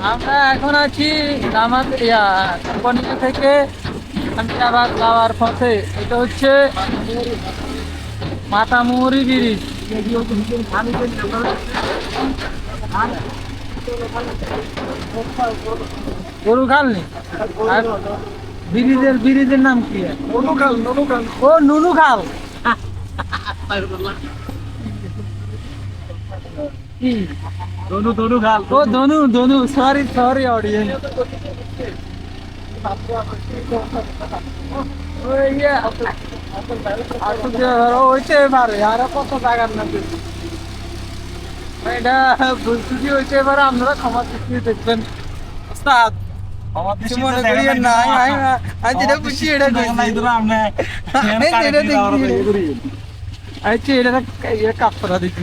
আমরা এখন আছি কোম্পানি থেকে আহমেদাবাদ যাওয়ার পথে। এটা হচ্ছে মাতামুহুরী ব্রিজ। গরু খালনি আর ব্রিজের নাম কি? ও নুনু খাল। কি ও ধনু সরি অডিয়েন্স। হইতে পারে আরো কত জায়গার নাম এটা ভুলচুকি হইতে পারে। আপনারা ক্ষমা দৃষ্টি দেখবেন। ওস্তাদ কিছু মনে করিয়েন না, আমি যেটা বুঝছি এটা এটা কাপড়া দিচ্ছি।